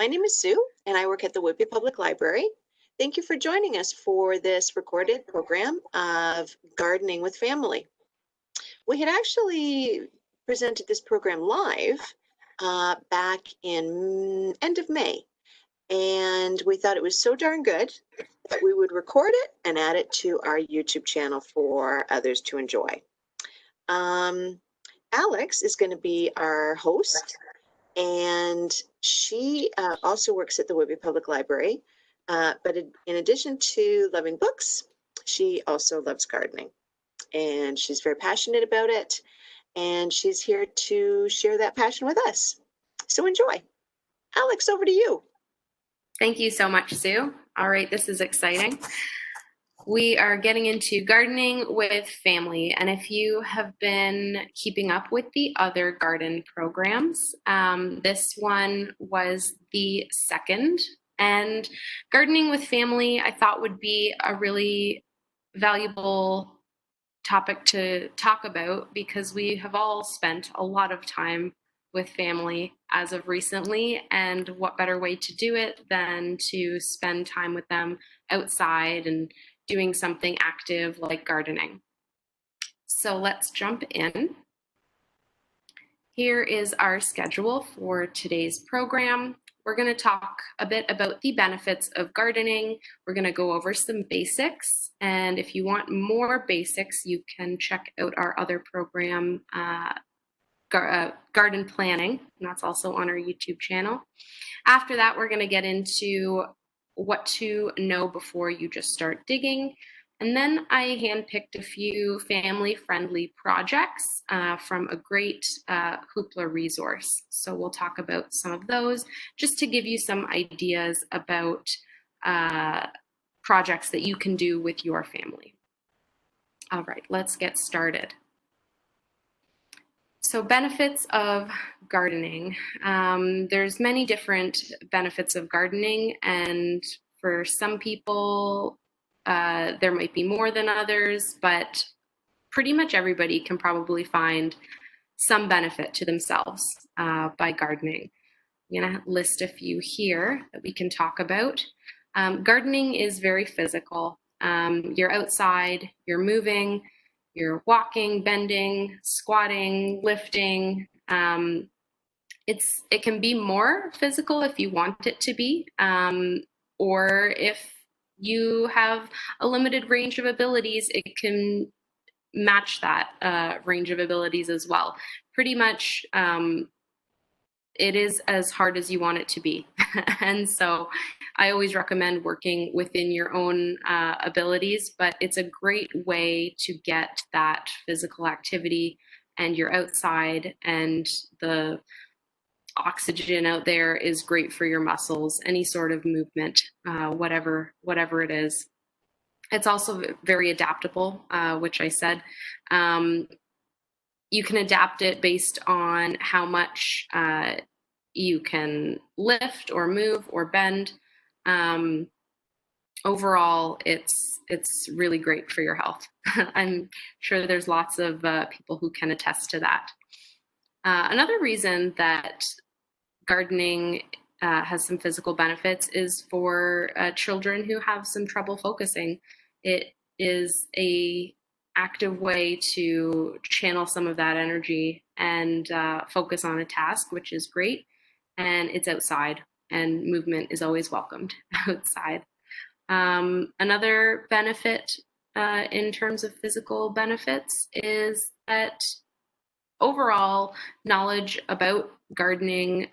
My name is Sue, and I work at the Whitby Public Library. Thank you for joining us for this recorded program of Gardening with Family. We had actually presented this program live back in end of May, and we thought it was so darn good that we would record it and add it to our YouTube channel for others to enjoy. Alex is going to be our host, and she also works at the Whitby Public Library, but in addition to loving books, she also loves gardening, and she's very passionate about it, and she's here to share that passion with us. So enjoy. Alex, over to you. Thank you so much, Sue. All right, this is exciting. We are getting into gardening with family, and if you have been keeping up with the other garden programs, this one was the second, and gardening with family I thought would be a really valuable topic to talk about because we have all spent a lot of time with family as of recently, and what better way to do it than to spend time with them outside and doing something active like gardening. So let's jump in. Here is our schedule for today's program. We're going to talk a bit about the benefits of gardening. We're going to go over some basics, and if you want more basics, you can check out our other program, Garden Planning, and that's also on our YouTube channel. After that, we're going to get into what to know before you just start digging. And then I handpicked a few family-friendly projects from a great Hoopla resource. So we'll talk about some of those just to give you some ideas about projects that you can do with your family. All right, let's get started. So benefits of gardening. There's many different benefits of gardening, and for some people there might be more than others, but pretty much everybody can probably find some benefit to themselves by gardening. I'm going to list a few here that we can talk about. Gardening is very physical. You're outside, you're moving, you're walking, bending, squatting, lifting. It can be more physical if you want it to be, or if you have a limited range of abilities, it can match that range of abilities as well. Pretty much it is as hard as you want it to be. And so I always recommend working within your own abilities, but it's a great way to get that physical activity, and you're outside, and the oxygen out there is great for your muscles, any sort of movement, whatever it is. It's also very adaptable, which I said. You can adapt it based on how much you can lift or move or bend. Overall, it's really great for your health. I'm sure there's lots of people who can attest to that. Another reason that gardening has some physical benefits is for children who have some trouble focusing. It is a active way to channel some of that energy and focus on a task, which is great. And it's outside, and movement is always welcomed outside. Another benefit in terms of physical benefits is that overall knowledge about gardening,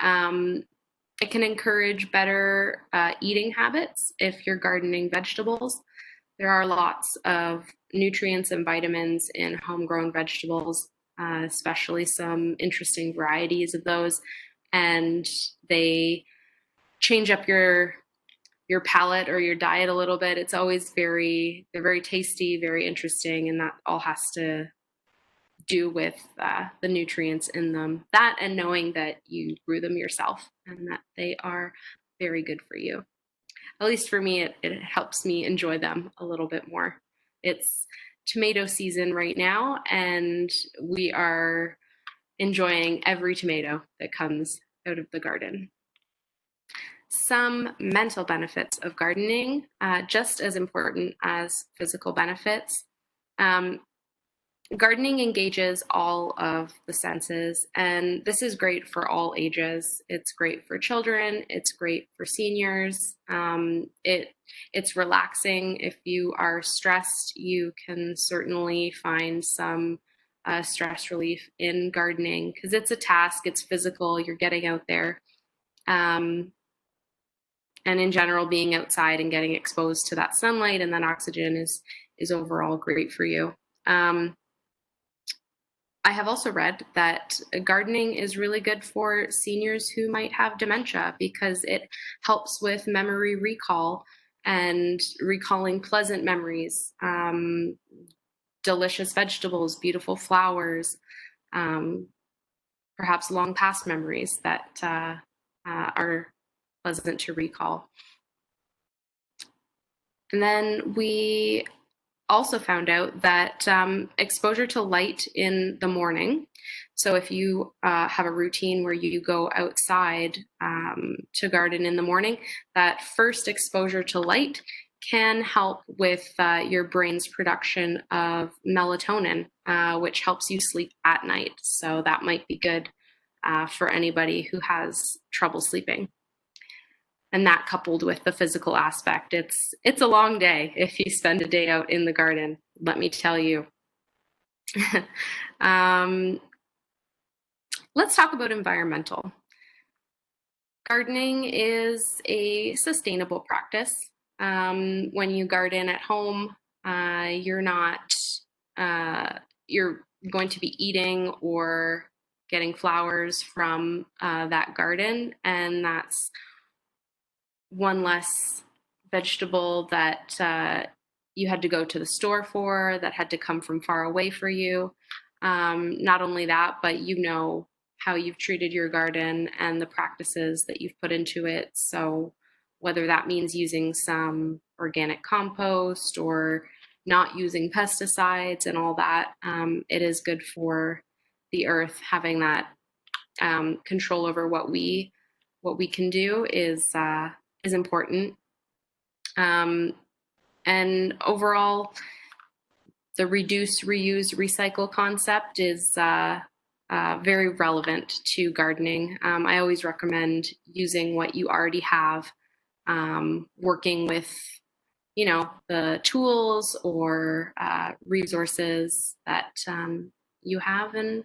it can encourage better eating habits if you're gardening vegetables. There are lots of nutrients and vitamins in homegrown vegetables, especially some interesting varieties of those, and they change up your palate or your diet a little bit. It's always they're very tasty, very interesting, and that all has to do with the nutrients in them. That, and knowing that you grew them yourself and that they are very good for you. At least for me, it helps me enjoy them a little bit more. It's tomato season right now, and we are enjoying every tomato that comes out of the garden. some mental benefits of gardening, just as important as physical benefits. Gardening engages all of the senses, and this is great for all ages. It's great for children. It's great for seniors. It's relaxing. If you are stressed, you can certainly find some stress relief in gardening because it's a task. It's physical. You're getting out there. And in general, being outside and getting exposed to that sunlight and that oxygen is overall great for you. I have also read that gardening is really good for seniors who might have dementia because it helps with memory recall and recalling pleasant memories, delicious vegetables, beautiful flowers, perhaps long past memories that are pleasant to recall. And then we also found out that exposure to light in the morning, so if you have a routine where you go outside to garden in the morning, that first exposure to light can help with your brain's production of melatonin, which helps you sleep at night. So that might be good for anybody who has trouble sleeping. And that coupled with the physical aspect, it's a long day if you spend a day out in the garden, let me tell you. Let's talk about environmental. Gardening is a sustainable practice. When you garden at home, you're going to be eating or getting flowers from that garden, and that's one less vegetable that you had to go to the store for, that had to come from far away for you. Not only that, but you know how you've treated your garden and the practices that you've put into it. So whether that means using some organic compost or not using pesticides and all that, it is good for the earth. Having that control over what we can do is important. And overall, the reduce, reuse, recycle concept is very relevant to gardening. I always recommend using what you already have, working with, the tools or resources that you have. And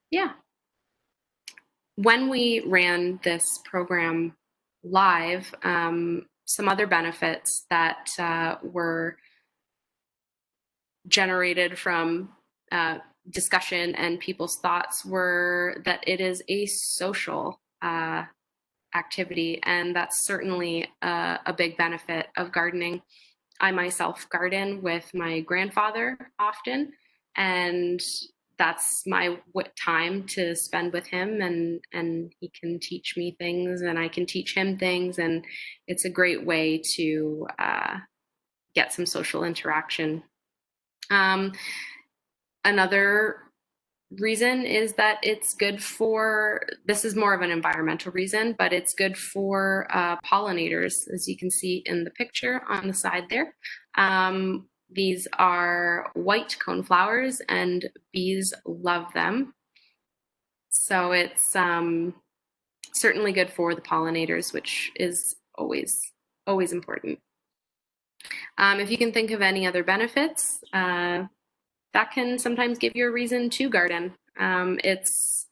yeah. When we ran this program live, some other benefits that were generated from discussion and people's thoughts were that it is a social activity, and that's certainly a big benefit of gardening. I myself garden with my grandfather often, and that's my time to spend with him, and he can teach me things and I can teach him things, and it's a great way to get some social interaction. Another reason is that it's good for, this is more of an environmental reason, but it's good for pollinators, as you can see in the picture on the side there. These are white coneflowers and bees love them. So it's certainly good for the pollinators, which is always important. If you can think of any other benefits, that can sometimes give you a reason to garden. It's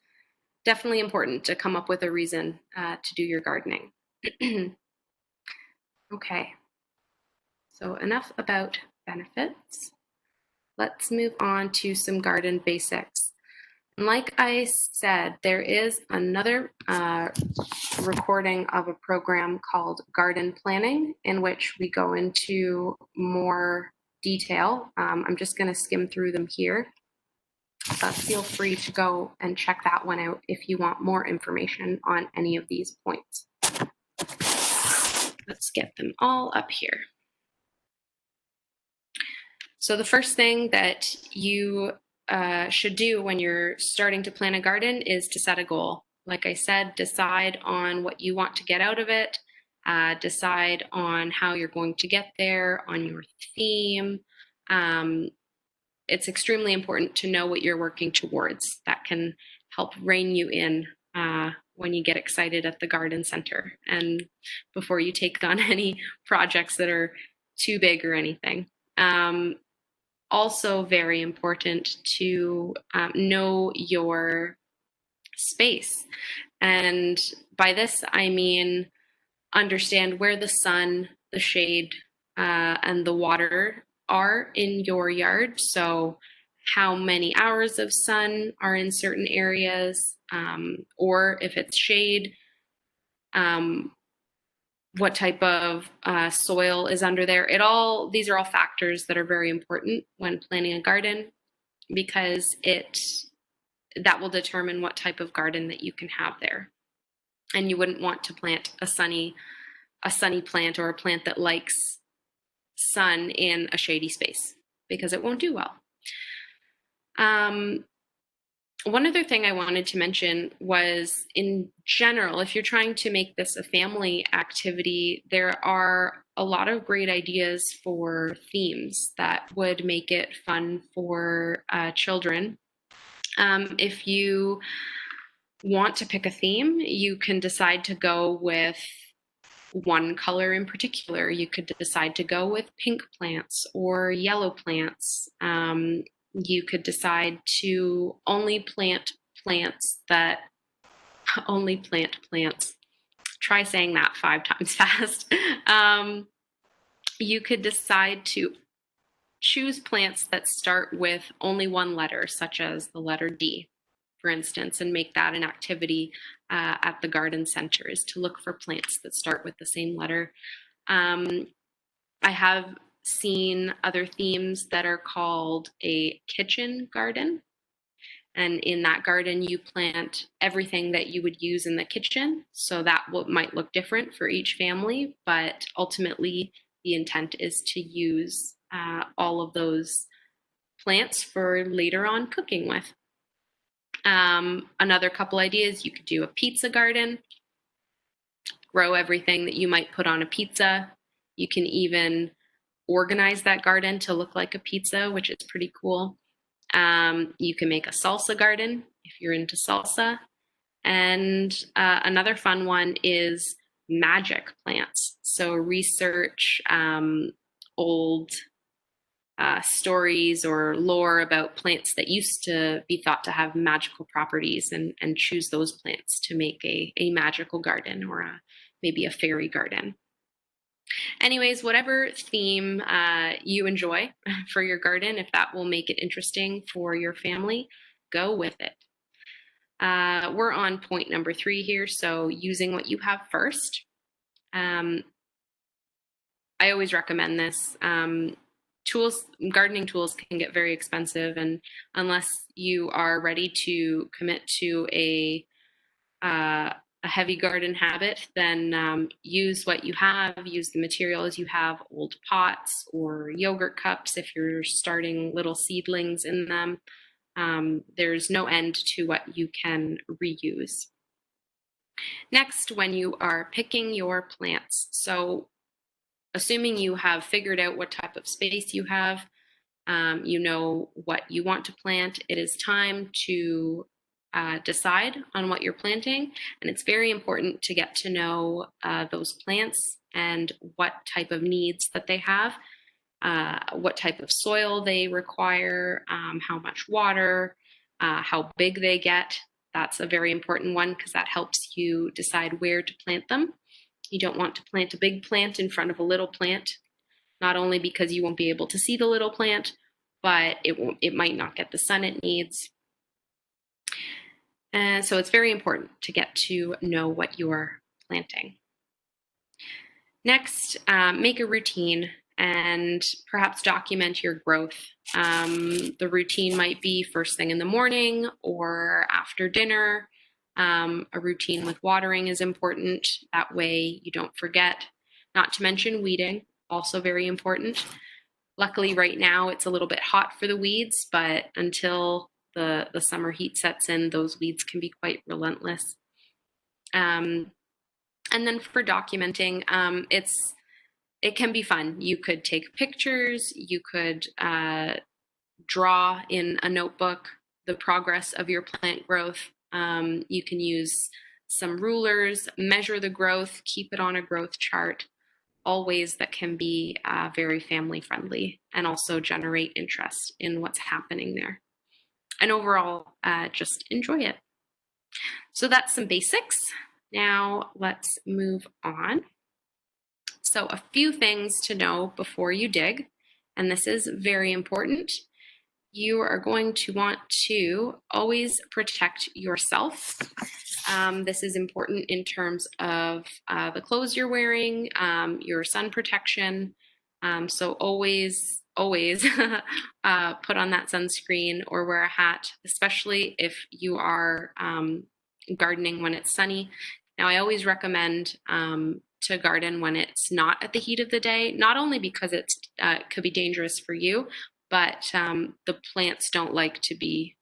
definitely important to come up with a reason to do your gardening. Okay, so enough about benefits. Let's move on to some garden basics. And like I said, there is another recording of a program called Garden Planning, in which we go into more detail. I'm just going to skim through them here, but feel free to go and check that one out if you want more information on any of these points. Let's get them all up here. So the first thing that you should do when you're starting to plant a garden is to set a goal. like I said, decide on what you want to get out of it, decide on how you're going to get there, on your theme. It's extremely important to know what you're working towards. That can help rein you in when you get excited at the garden center and before you take on any projects that are too big or anything. Also very important to know your space. And by this, I mean understand where the sun, the shade, and the water are in your yard. So how many hours of sun are in certain areas, or if it's shade, what type of soil is under there. These are all factors that are very important when planning a garden, because that will determine what type of garden that you can have there. And you wouldn't want to plant a sunny plant or a plant that likes sun in a shady space, because it won't do well. One other thing I wanted to mention was, in general, if you're trying to make this a family activity, there are a lot of great ideas for themes that would make it fun for children. If you want to pick a theme, you can decide to go with one color in particular. You could decide to go with pink plants or yellow plants. You could decide to only plant plants. Try saying that 5 times fast. You could decide to choose plants that start with only one letter, such as the letter D, for instance, and make that an activity at the garden center, is to look for plants that start with the same letter. I have seen other themes that are called a kitchen garden. And in that garden, you plant everything that you would use in the kitchen. So that might look different for each family, but ultimately the intent is to use all of those plants for later on cooking with. Another couple ideas, you could do a pizza garden, grow everything that you might put on a pizza. You can even organize that garden to look like a pizza, which is pretty cool. You can make a salsa garden if you're into salsa. And another fun one is magic plants. So research old stories or lore about plants that used to be thought to have magical properties, and choose those plants to make a magical garden, or maybe a fairy garden. Anyways, whatever theme you enjoy for your garden, if that will make it interesting for your family, go with it. We're on point number 3 here, so using what you have first. I always recommend this. Gardening tools can get very expensive, and unless you are ready to commit to a heavy garden habit, then use what you have, use the materials you have, old pots or yogurt cups if you're starting little seedlings in them. There's no end to what you can reuse. Next, when you are picking your plants, so assuming you have figured out what type of space you have, you know what you want to plant, it is time to decide on what you're planting. And it's very important to get to know those plants and what type of needs that they have, what type of soil they require, how much water, how big they get. That's a very important one, because that helps you decide where to plant them. You don't want to plant a big plant in front of a little plant, not only because you won't be able to see the little plant, but it might not get the sun it needs. And so it's very important to get to know what you're planting. Next, make a routine and perhaps document your growth. The routine might be first thing in the morning or after dinner. A routine with watering is important. That way you don't forget. Not to mention weeding, also very important. Luckily right now it's a little bit hot for the weeds, but until the summer heat sets in, those weeds can be quite relentless. And then for documenting, it can be fun. You could take pictures, you could draw in a notebook the progress of your plant growth. You can use some rulers, measure the growth, keep it on a growth chart, all ways that can be very family friendly and also generate interest in what's happening there. And overall, just enjoy it. So that's some basics. Now let's move on. So a few things to know before you dig, and this is very important. You are going to want to always protect yourself. This is important in terms of the clothes you're wearing, your sun protection. So always put on that sunscreen or wear a hat, especially if you are gardening when it's sunny. Now, I always recommend to garden when it's not at the heat of the day, not only because it could be dangerous for you, but the plants don't like to be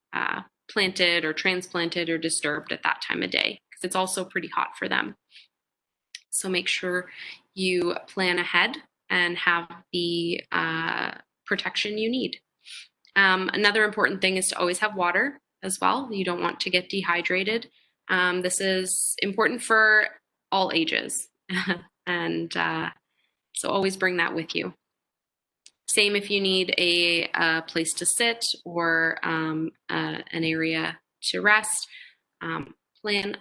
planted or transplanted or disturbed at that time of day because it's also pretty hot for them. So make sure you plan ahead and have the protection you need. Another important thing is to always have water as well. You don't want to get dehydrated. This is important for all ages. And so always bring that with you. Same if you need a place to sit or an area to rest, plan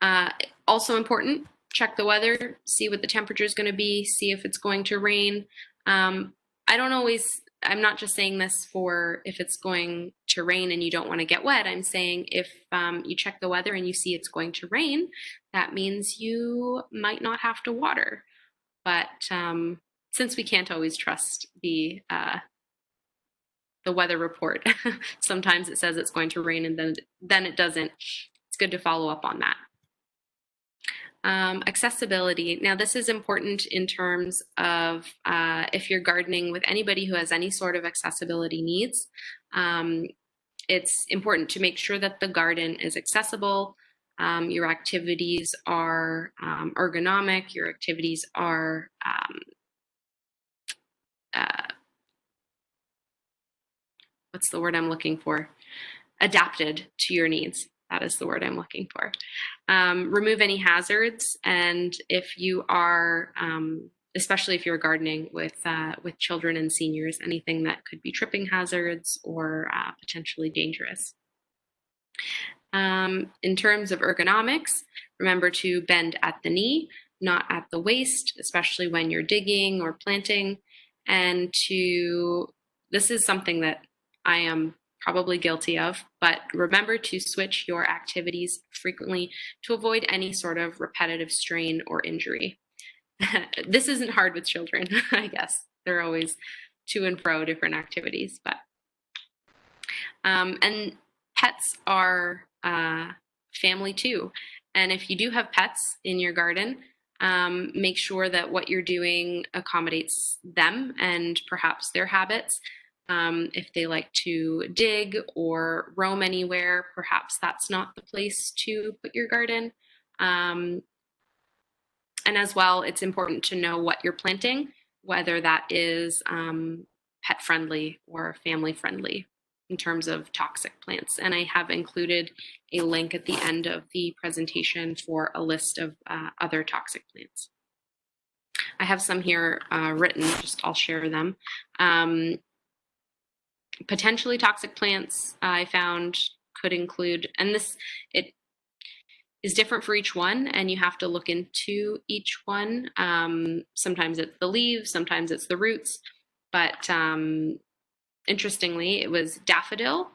ahead. Also important, check the weather, see what the temperature is going to be, see if it's going to rain. I'm not just saying this for if it's going to rain and you don't want to get wet. I'm saying if you check the weather and you see it's going to rain, that means you might not have to water. But since we can't always trust the weather report, sometimes it says it's going to rain and then it doesn't. It's good to follow up on that. Accessibility. Now, this is important in terms of if you're gardening with anybody who has any sort of accessibility needs. It's important to make sure that the garden is accessible. Your activities are ergonomic. Your activities are what's the word I'm looking for? Adapted to your needs. That is the word I'm looking for. Remove any hazards, and if you are, especially if you're gardening with children and seniors, anything that could be tripping hazards or potentially dangerous. In terms of ergonomics, remember to bend at the knee, not at the waist, especially when you're digging or planting. And this is something that I am probably guilty of, but remember to switch your activities frequently to avoid any sort of repetitive strain or injury. This isn't hard with children, I guess. They're always to and fro different activities, but and pets are family too. And if you do have pets in your garden, make sure that what you're doing accommodates them and perhaps their habits. If they like to dig or roam anywhere, perhaps that's not the place to put your garden. And as well, it's important to know what you're planting, whether that is pet friendly or family friendly in terms of toxic plants. And I have included a link at the end of the presentation for a list of other toxic plants. I have some here written, I'll share them. Potentially toxic plants I found could include, and it is different for each one, and you have to look into each one. Sometimes it's the leaves, sometimes it's the roots, but interestingly, it was daffodil,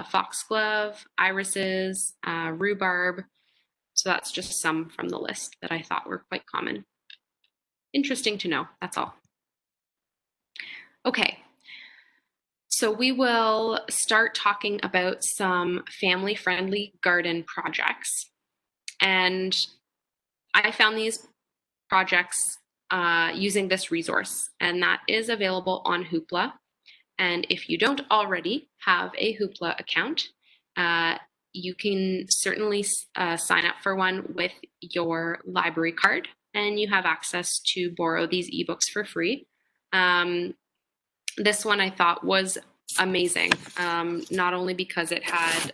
foxglove, irises, rhubarb. So that's just some from the list that I thought were quite common. Interesting to know, that's all. Okay. So we will start talking about some family-friendly garden projects. And I found these projects using this resource, and that is available on Hoopla. And if you don't already have a Hoopla account, you can certainly sign up for one with your library card, and you have access to borrow these ebooks for free. This one I thought was amazing, not only because it had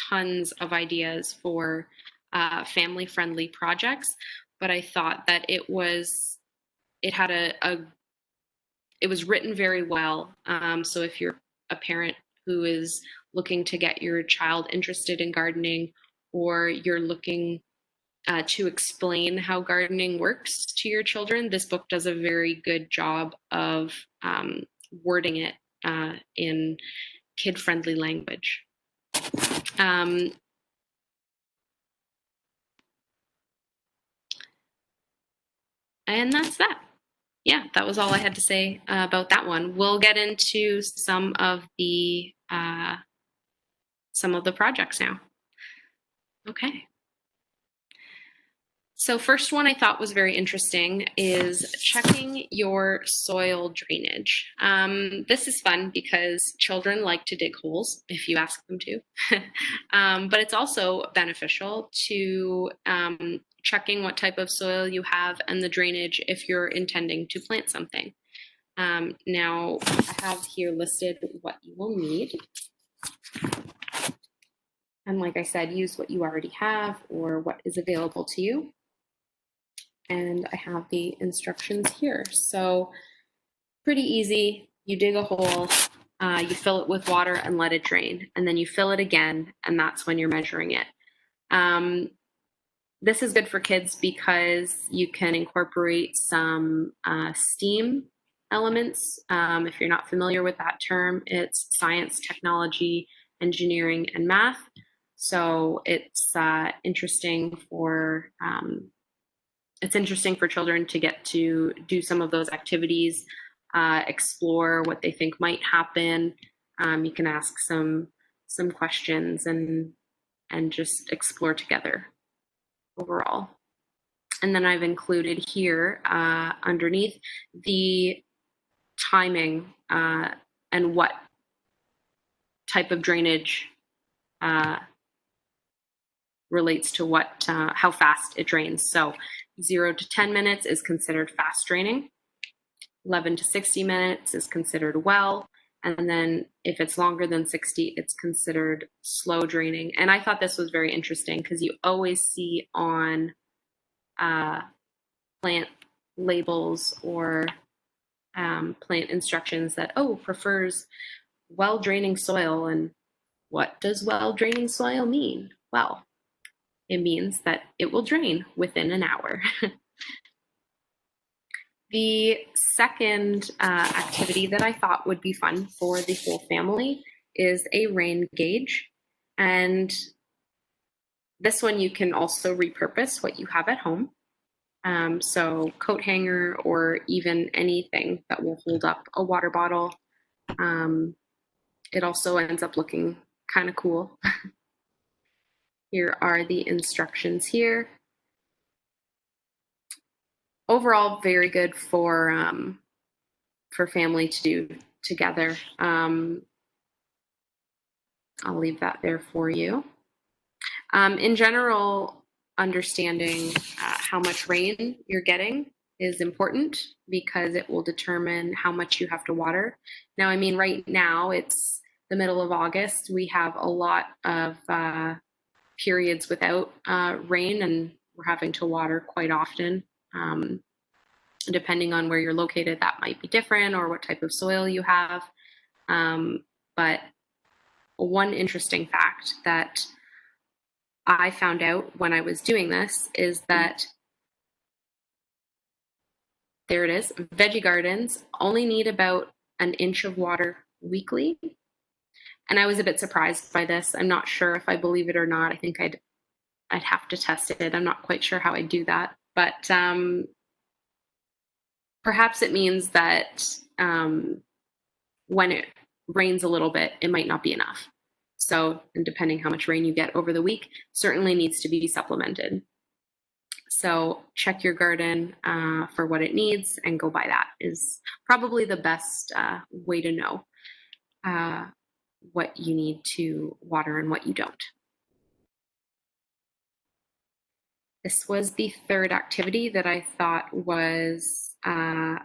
tons of ideas for family-friendly projects, but I thought that it was written very well. So if you're a parent who is looking to get your child interested in gardening, or you're looking to explain how gardening works to your children, this book does a very good job of wording it in kid-friendly language. And that's that. Yeah, that was all I had to say about that one. We'll get into some of the projects now. Okay. So first one I thought was very interesting is checking your soil drainage. This is fun because children like to dig holes if you ask them to, but it's also beneficial to checking what type of soil you have and the drainage if you're intending to plant something. Now I have here listed what you will need. And like I said, use what you already have or what is available to you. And I have the instructions here. So pretty easy. You dig a hole, you fill it with water and let it drain. And then you fill it again, and that's when you're measuring it. This is good for kids because you can incorporate some STEAM elements. If you're not familiar with that term, it's science, technology, engineering, and math. So it's interesting for children to get to do some of those activities, explore what they think might happen. You can ask some questions and just explore together overall. And then I've included here underneath the timing and what type of drainage relates to what how fast it drains. So 0 to 10 minutes is considered fast draining. 11 to 60 minutes is considered well. And then if it's longer than 60, it's considered slow draining. And I thought this was very interesting because you always see on plant labels or plant instructions that, prefers well draining soil. And what does well draining soil mean? Well, it means that it will drain within an hour. The second activity that I thought would be fun for the whole family is a rain gauge. And this one you can also repurpose what you have at home. So coat hanger or even anything that will hold up a water bottle. It also ends up looking kind of cool. Here are the instructions here. Overall, very good for family to do together. I'll leave that there for you. In general, understanding how much rain you're getting is important because it will determine how much you have to water. Now, I mean, right now it's the middle of August. We have a lot of periods without rain, and we're having to water quite often. Depending on where you're located, that might be different, or what type of soil you have. But one interesting fact that I found out when I was doing this is that, there it is, veggie gardens only need about an inch of water weekly. And I was a bit surprised by this. I'm not sure if I believe it or not. I think I'd have to test it. I'm not quite sure how I do that. But perhaps it means that when it rains a little bit, it might not be enough. So, and depending how much rain you get over the week, certainly needs to be supplemented. So check your garden for what it needs and go by that is probably the best way to know what you need to water and what you don't. This was the third activity that I thought was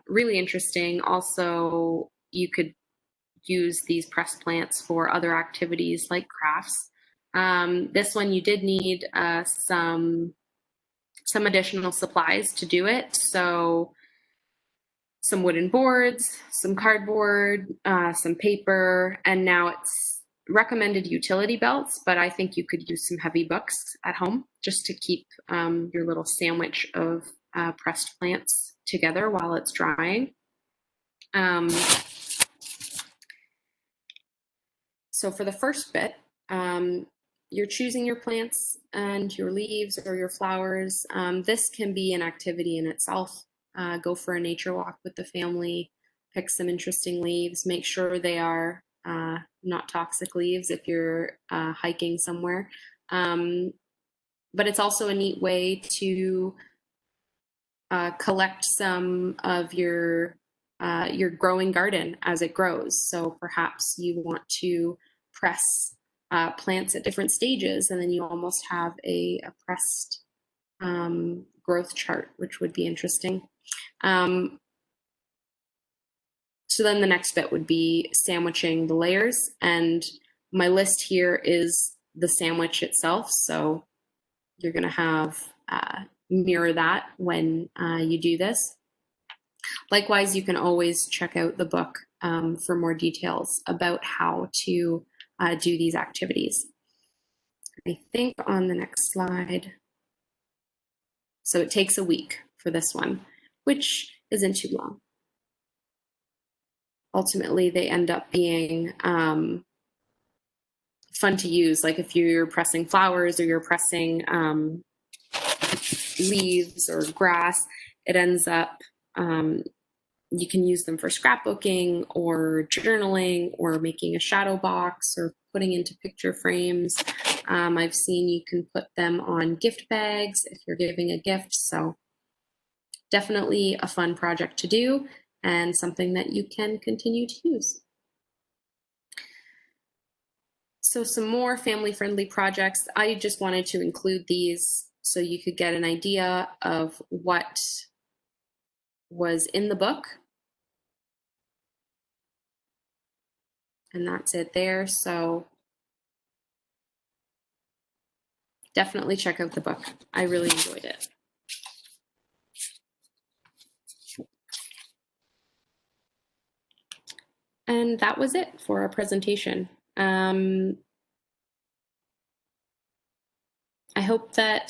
really interesting. Also, you could use these pressed plants for other activities like crafts. This one you did need some additional supplies to do it. So some wooden boards, some cardboard, some paper, and now it's recommended utility belts, but I think you could use some heavy books at home just to keep your little sandwich of pressed plants together while it's drying. So for the first bit, you're choosing your plants and your leaves or your flowers. This can be an activity in itself. Go for a nature walk with the family, pick some interesting leaves, make sure they are not toxic leaves if you're hiking somewhere. But it's also a neat way to collect some of your growing garden as it grows. So perhaps you want to press plants at different stages, and then you almost have a pressed growth chart, which would be interesting. So then the next bit would be sandwiching the layers, and my list here is the sandwich itself. So you're going to have mirror that when you do this. Likewise, you can always check out the book for more details about how to do these activities. I think on the next slide. So it takes a week for this one, which isn't too long. Ultimately, they end up being fun to use. Like if you're pressing flowers or you're pressing leaves or grass, it ends up you can use them for scrapbooking or journaling or making a shadow box or putting into picture frames. I've seen you can put them on gift bags if you're giving a gift. So definitely a fun project to do and something that you can continue to use. So some more family-friendly projects. I just wanted to include these so you could get an idea of what was in the book. And that's it there. So definitely check out the book. I really enjoyed it. And that was it for our presentation. I hope that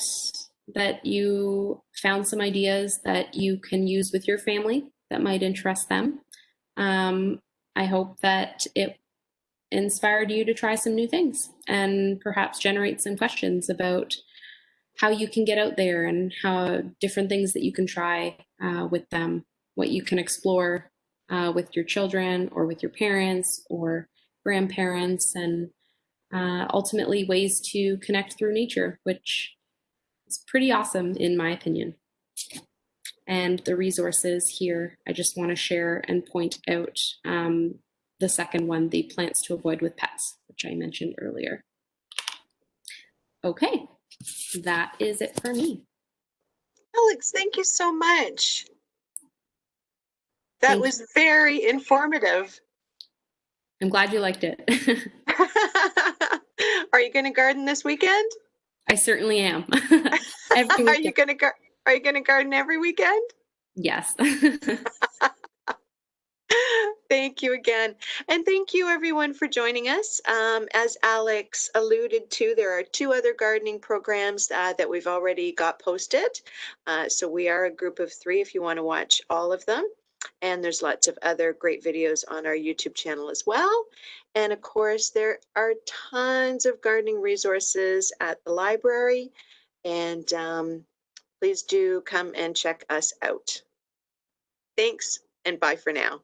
you found some ideas that you can use with your family that might interest them. I hope that it inspired you to try some new things and perhaps generate some questions about how you can get out there and how different things that you can try with them, what you can explore with your children or with your parents or grandparents, and ultimately ways to connect through nature, which is pretty awesome in my opinion. And the resources here, I just want to share and point out the second one, the plants to avoid with pets, which I mentioned earlier. Okay, that is it for me. Alex, thank you so much. That was very informative. I'm glad you liked it. Are you going to garden this weekend? I certainly am. Are you going to garden every weekend? Yes. Thank you again. And thank you everyone for joining us. As Alex alluded to, there are 2 other gardening programs that we've already got posted. So we are a group of 3 if you want to watch all of them. And there's lots of other great videos on our YouTube channel as well. And of course, there are tons of gardening resources at the library. And please do come and check us out. Thanks and bye for now.